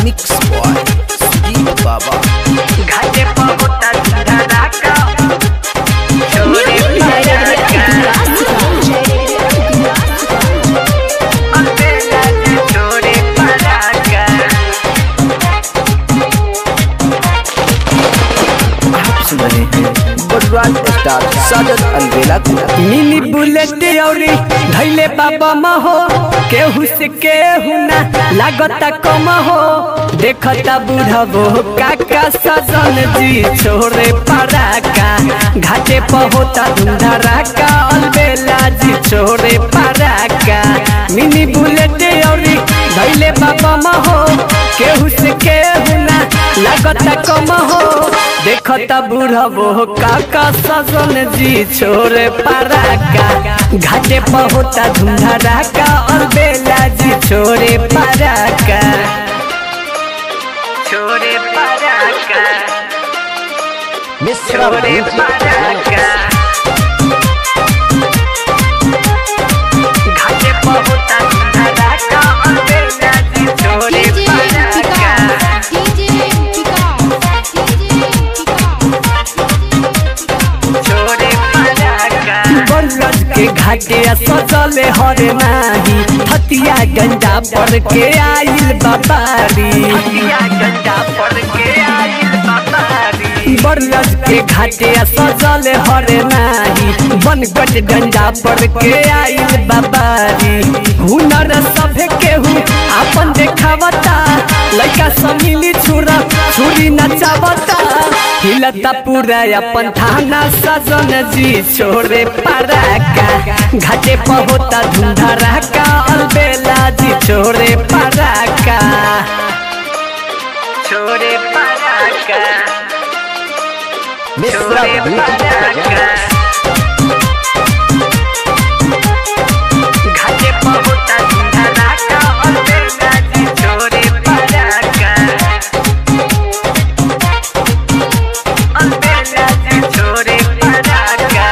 Mix boy Sudeep बाबा घाटे पहुंचा धड़ाका छोरे स्टार साजद अलबेला मिनी बुलेट औरी धैले बाबा महो केहू से केहू ना लागता कम हो देखता बुढ़बो काका सजन जी छोरे पराका घाटे पहुंचा धुंधराका अलबेला जी छोरे पराका मिनी बुलेट औरी धैले बाबा महो केहू से केहू ना लागता कम हो देखता बुढ़बो काका सजन जी छोरे पराका घाटे पहुंचा धुंधराका अलबेला जी छोरे पराका छोरे पराका मिश्रा छोरे पराका घाटे पहुंचा धड़ाका अलबेला जी छोरे पराका छोरे पराका बरस के घाटे सजले हर नाही हतिया गंजा पर के आइल बाबारी हतिया गंजा पर के आइल बाबारी बरस के घाटे सजले हर नाही बनगट गंजा पर के आइल बाबारी हुनर सभे केहू अपन देखावता लड़का सब मिली छुरा छुरी नचावता हिलता पूरा अपन थाना सजन जी छोरे पराका घाटे पहुंचा धुंधराका अलबेला जी छोरे पराका छोरे पराका मिश्रा छोरे पराका घाटे पहुंचा धड़ाका अलबेला जी छोरे पराका अलबेला जी छोरे पराका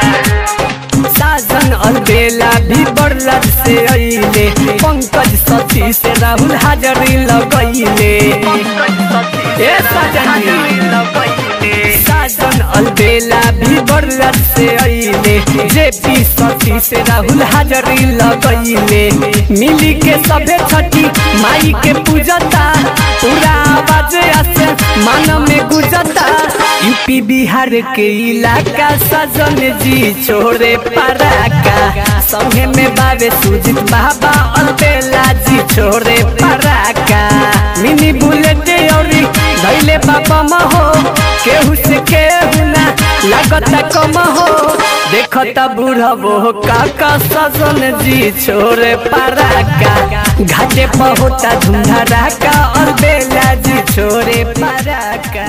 साजन अलबेला भी बरला से अइले पंकज सती से राहुल हाजरी लगैले ए साजन साजन अलबेला भी बरला से अइले जेपी सती से राहुल हाजरी लगैले मिली के सभे छठी माई के पूजता पूरा आवाज आसे मन में गुजता यूपी बिहार के इलाका सजन जी छोरे पराका संगे में बाबे सुजित बाबा अलबेला जी छोरे पराका मिनी बुलेट औरी धैले बाबा महो केहू से केहू ना लागता कम हो देखता बुढ़बो काका सजन जी छोरे पराका घाटे पहुंचा धुंधराका अलबेला जी छोरे पराका।